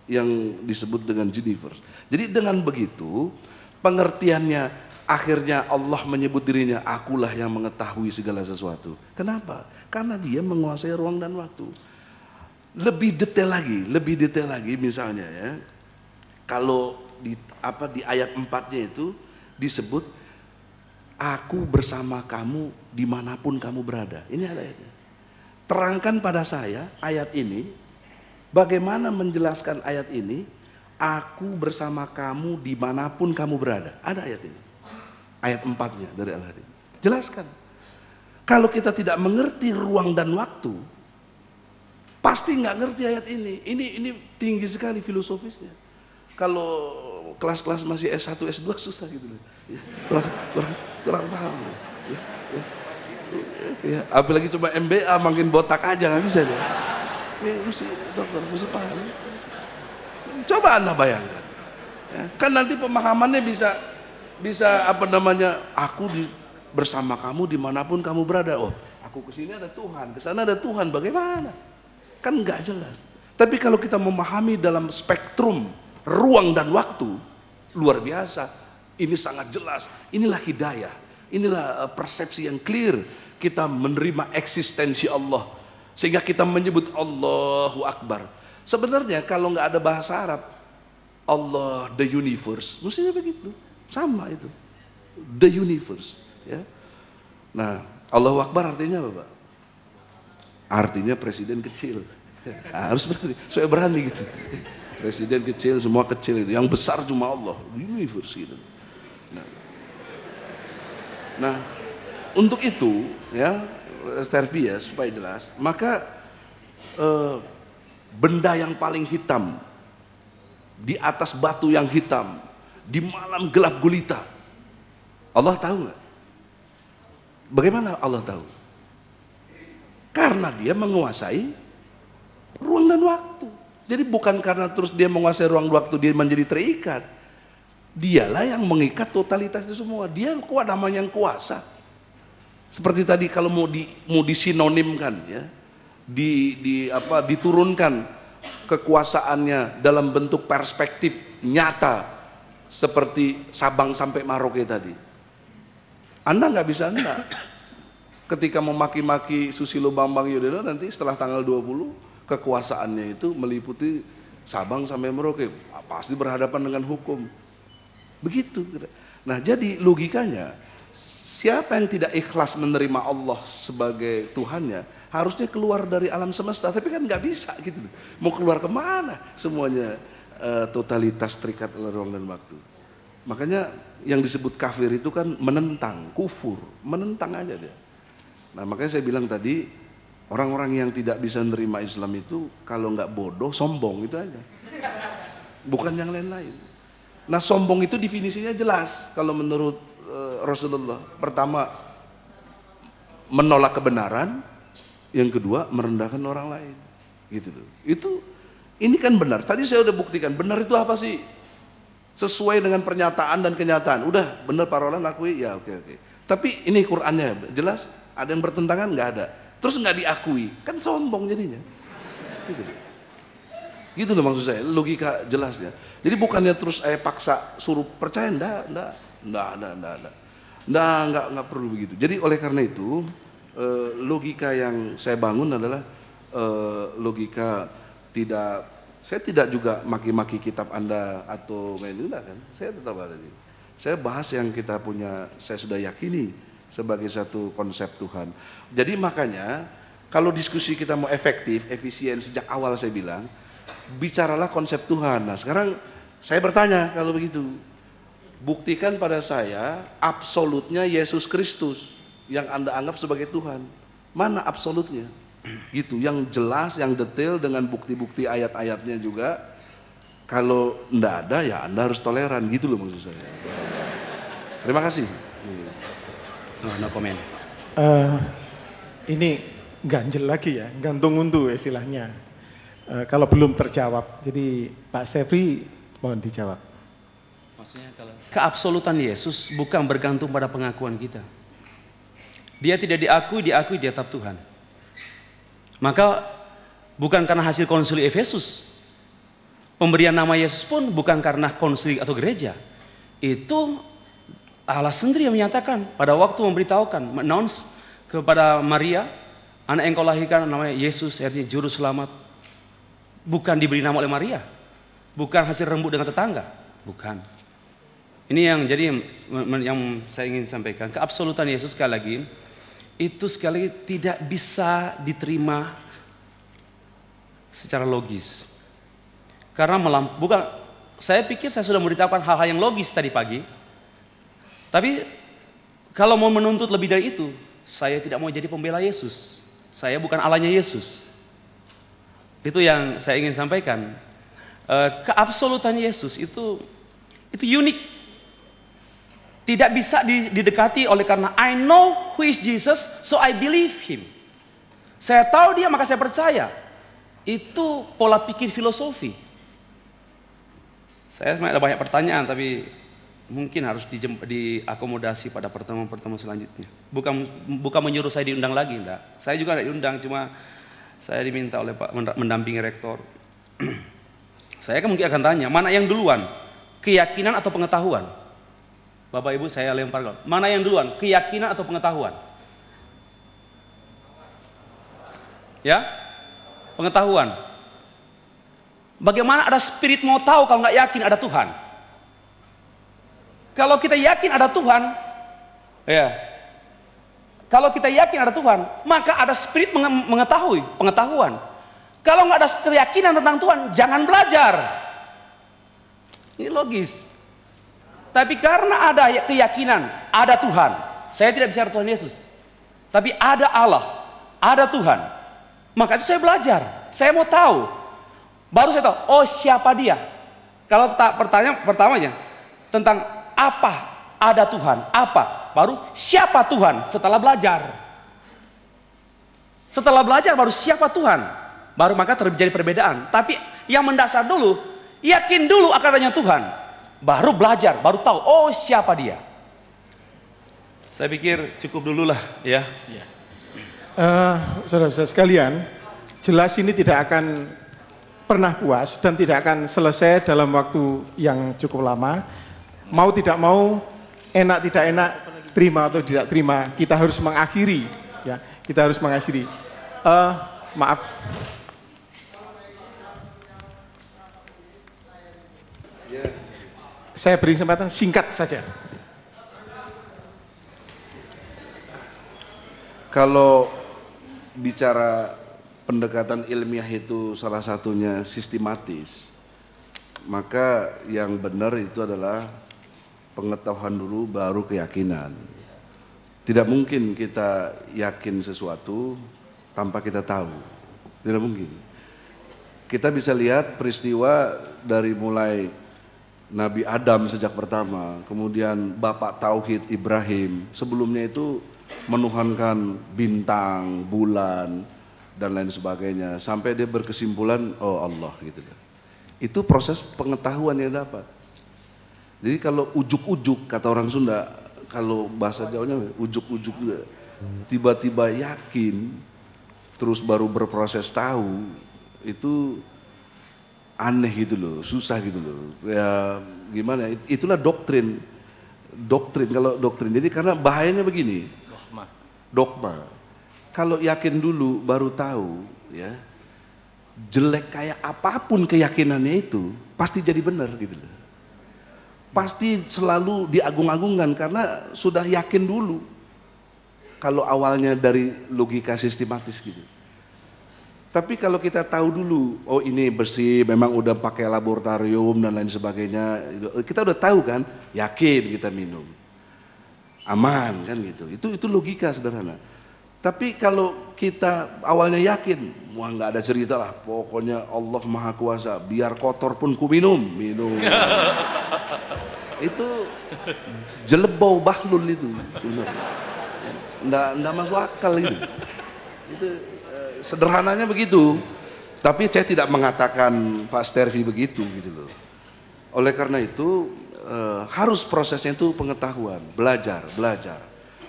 yang disebut dengan universe. Jadi dengan begitu pengertiannya, akhirnya Allah menyebut dirinya akulah yang mengetahui segala sesuatu. Kenapa? Karena dia menguasai ruang dan waktu. Lebih detail lagi misalnya ya, kalau di ayat 4-nya itu disebut aku bersama kamu dimanapun kamu berada. Ini ada ayatnya. Terangkan pada saya ayat ini, bagaimana menjelaskan ayat ini, aku bersama kamu dimanapun kamu berada. Ada ayat ini, ayat 4-nya dari Al-Hadid. Jelaskan. Kalau kita tidak mengerti ruang dan waktu, pasti nggak ngerti ayat ini. Ini tinggi sekali filosofisnya. Kalau kelas-kelas masih S1, S2 susah gitu loh. Kurang paham. Ya, apalagi coba MBA makin botak aja nggak bisa deh. Mesti dokter, mesti paham. Coba Anda bayangkan. Ya, kan nanti pemahamannya bisa apa namanya? Aku bersama kamu dimanapun kamu berada. Oh, aku kesini ada Tuhan, kesana ada Tuhan. Bagaimana? Kan nggak jelas. Tapi kalau kita memahami dalam spektrum ruang dan waktu, luar biasa. Ini sangat jelas. Inilah hidayah. Inilah persepsi yang clear. Kita menerima eksistensi Allah, sehingga kita menyebut Allahu Akbar. Sebenarnya kalau nggak ada bahasa Arab, Allah the universe, mestinya begitu. Sama itu, the universe. Ya. Nah, Allahu Akbar artinya apa, Pak? Artinya presiden kecil. Nah, harus berani, supaya berani gitu. Presiden kecil, semua kecil itu. Yang besar cuma Allah, universe gitu. Nah, untuk itu ya, Stervia supaya jelas, maka benda yang paling hitam di atas batu yang hitam di malam gelap gulita, Allah tahu nggak? Bagaimana Allah tahu? Karena dia menguasai ruang dan waktu. Jadi bukan karena terus dia menguasai ruang dan waktu dia menjadi terikat. Dialah yang mengikat totalitas itu semua. Dia kuat, namanya yang kuasa. Seperti tadi kalau mau disinonimkan ya, diturunkan kekuasaannya dalam bentuk perspektif nyata seperti Sabang sampai Merauke tadi. Anda nggak bisa enggak. Ketika memaki-maki Susilo Bambang Yudhoyono nanti setelah tanggal 20 kekuasaannya itu meliputi Sabang sampai Merauke, pasti berhadapan dengan hukum. Begitu. Nah, jadi logikanya siapa yang tidak ikhlas menerima Allah sebagai Tuhannya harusnya keluar dari alam semesta, tapi kan nggak bisa gitu. Mau keluar kemana? Semuanya totalitas terikat oleh ruang dan waktu. Makanya yang disebut kafir itu kan menentang, kufur, menentang aja dia. Nah, makanya saya bilang tadi, orang-orang yang tidak bisa menerima Islam itu kalau nggak bodoh, sombong, itu aja. Bukan yang lain-lain. Nah, sombong itu definisinya jelas kalau menurut Rasulullah. Pertama, menolak kebenaran. Yang kedua, merendahkan orang lain. Gitu tuh. Ini kan benar. Tadi saya udah buktikan, benar itu apa sih? Sesuai dengan pernyataan dan kenyataan. Udah, benar parola akui, ya oke. Tapi ini Qur'annya jelas, ada yang bertentangan? Nggak ada. Terus nggak diakui, kan sombong jadinya. Gitu loh maksud saya, logika jelasnya. Jadi bukannya terus paksa suruh percaya, enggak perlu begitu. Jadi oleh karena itu logika yang saya bangun adalah logika saya tidak juga maki-maki kitab Anda atau enggak kan. Saya tetap ada di. Saya bahas yang kita punya, saya sudah yakini sebagai satu konsep Tuhan. Jadi makanya kalau diskusi kita mau efektif, efisien, sejak awal saya bilang, bicaralah konsep Tuhan. Nah, sekarang saya bertanya kalau begitu, buktikan pada saya absolutnya Yesus Kristus yang Anda anggap sebagai Tuhan. Mana absolutnya? Gitu, yang jelas, yang detail dengan bukti-bukti ayat-ayatnya juga. Kalau enggak ada ya Anda harus toleran, gitu loh maksud saya. Terima kasih. No comment. Ini ganjel lagi ya, gantung untu istilahnya. Kalau belum terjawab, jadi Pak Stefri mohon dijawab. Maksudnya kalau keabsolutan Yesus bukan bergantung pada pengakuan kita. Dia tidak diakui dia tetap Tuhan. Maka bukan karena hasil konsili Efesus. Pemberian nama Yesus pun bukan karena konsili atau gereja. Itu Allah sendiri yang menyatakan pada waktu memberitahukan, announce kepada Maria, anak yang kau lahirkan namanya Yesus, artinya juru selamat. Bukan diberi nama oleh Maria, bukan hasil rembuk dengan tetangga, bukan. Ini yang jadi yang saya ingin sampaikan, keabsolutan Yesus sekali lagi itu sekali lagi tidak bisa diterima secara logis. Karena bukan, saya pikir saya sudah memberitahukan hal-hal yang logis tadi pagi. Tapi kalau mau menuntut lebih dari itu, saya tidak mau jadi pembela Yesus. Saya bukan Allahnya Yesus. Itu yang saya ingin sampaikan. Keabsolutan Yesus itu unik. Tidak bisa didekati oleh karena I know who is Jesus, so I believe him. Saya tahu dia maka saya percaya. Itu pola pikir filosofi. Saya ada banyak pertanyaan tapi mungkin harus diakomodasi pada pertemuan-pertemuan selanjutnya. Bukan menyuruh saya diundang lagi, enggak. Saya juga tidak diundang, cuma saya diminta oleh Pak mendampingi rektor. Saya mungkin akan tanya, mana yang duluan? Keyakinan atau pengetahuan? Bapak Ibu saya lempar, mana yang duluan? Keyakinan atau pengetahuan? Ya? Pengetahuan. Bagaimana ada spirit mau tahu kalau nggak yakin ada Tuhan? Kalau kita yakin ada Tuhan, ya. Kalau kita yakin ada Tuhan, maka ada spirit mengetahui, pengetahuan. Kalau nggak ada keyakinan tentang Tuhan, jangan belajar. Ini logis. Tapi karena ada keyakinan, ada Tuhan. Saya tidak bicara Tuhan Yesus. Tapi ada Allah, ada Tuhan. Maka itu saya belajar. Saya mau tahu. Baru saya tahu, oh siapa dia? Kalau pertanyaan pertamanya tentang apa ada Tuhan, apa? Baru siapa Tuhan setelah belajar. Setelah belajar baru siapa Tuhan. Baru maka terjadi perbedaan. Tapi yang mendasar dulu, yakin dulu akan adanya Tuhan. Baru belajar, baru tahu, oh siapa dia. Saya pikir cukup dulu lah ya. Saudara-saudara sekalian, jelas ini tidak akan pernah puas dan tidak akan selesai dalam waktu yang cukup lama. Mau tidak mau, enak tidak enak, terima atau tidak terima, kita harus mengakhiri, ya, kita harus mengakhiri. Maaf. Saya beri kesempatan singkat saja. Kalau bicara pendekatan ilmiah itu salah satunya sistematis, maka yang benar itu adalah pengetahuan dulu baru keyakinan. Tidak mungkin kita yakin sesuatu tanpa kita tahu. Tidak mungkin. Kita bisa lihat peristiwa dari mulai Nabi Adam sejak pertama, kemudian Bapak Tauhid Ibrahim, sebelumnya itu menuhankan bintang, bulan, dan lain sebagainya, sampai dia berkesimpulan, oh Allah gitu. Itu proses pengetahuan yang dapat. Jadi kalau ujuk-ujuk, kata orang Sunda, kalau bahasa Jawanya ujuk-ujuk juga, tiba-tiba yakin, terus baru berproses tahu, itu aneh gitu loh, susah gitu loh. Ya gimana, itulah doktrin. Kalau doktrin, jadi karena bahayanya begini, dogma. Kalau yakin dulu baru tahu, ya jelek kayak apapun keyakinannya itu pasti jadi benar gitu loh. Pasti selalu diagung-agungkan karena sudah yakin dulu. Kalau awalnya dari logika sistematis gitu. Tapi kalau kita tahu dulu, oh ini bersih, memang udah pakai laboratorium dan lain sebagainya, kita udah tahu kan, yakin kita minum, aman kan gitu. Itu logika sederhana. Tapi kalau kita awalnya yakin, wah nggak ada cerita lah, pokoknya Allah Maha Kuasa, biar kotor pun ku minum. Itu jelebau bahlul itu, nggak masuk akal itu. Itu sederhananya begitu. Tapi saya tidak mengatakan Pak Stervi begitu gitu loh. Oleh karena itu harus prosesnya itu pengetahuan, belajar.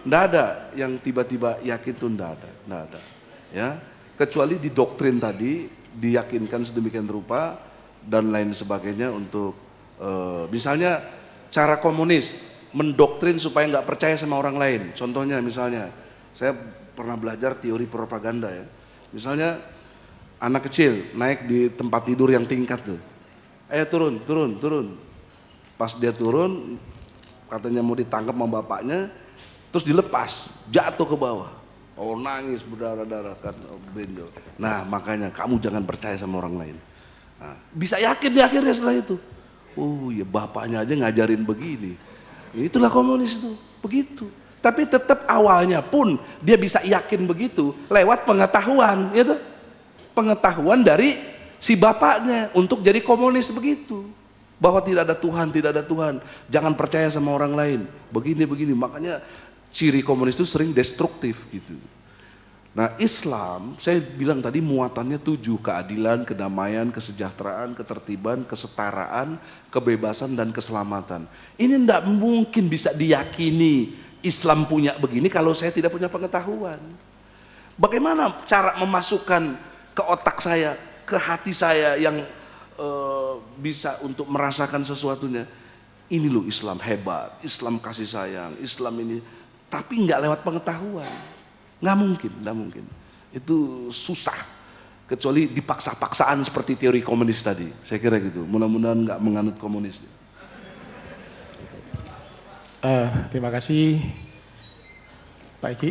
Nggak ada yang tiba-tiba yakin itu, nggak ada. Ya, kecuali di doktrin tadi diyakinkan sedemikian rupa dan lain sebagainya untuk misalnya cara komunis mendoktrin supaya nggak percaya sama orang lain. Contohnya misalnya, saya pernah belajar teori propaganda ya. Misalnya anak kecil naik di tempat tidur yang tingkat tuh, turun. Pas dia turun, katanya mau ditangkap sama bapaknya, terus dilepas, jatuh ke bawah. Oh nangis berdarah-darah kan, benjol. Nah makanya kamu jangan percaya sama orang lain. Nah, bisa yakin di akhirnya setelah itu. Oh ya bapaknya aja ngajarin begini. Itulah komunis itu, begitu. Tapi tetap awalnya pun dia bisa yakin begitu lewat pengetahuan, gitu. Pengetahuan dari si bapaknya untuk jadi komunis begitu. Bahwa tidak ada Tuhan, jangan percaya sama orang lain. Begini, makanya ciri komunis itu sering destruktif gitu. Nah Islam, saya bilang tadi muatannya 7, keadilan, kedamaian, kesejahteraan, ketertiban, kesetaraan, kebebasan, dan keselamatan. Ini tidak mungkin bisa diyakini Islam punya begini kalau saya tidak punya pengetahuan. Bagaimana cara memasukkan ke otak saya, ke hati saya yang bisa untuk merasakan sesuatunya. Ini loh Islam hebat, Islam kasih sayang, Islam ini, tapi nggak lewat pengetahuan, nggak mungkin. Itu susah, kecuali dipaksa-paksaan seperti teori komunis tadi. Saya kira gitu. Mudah-mudahan nggak menganut komunis. Terima kasih Pak Iki.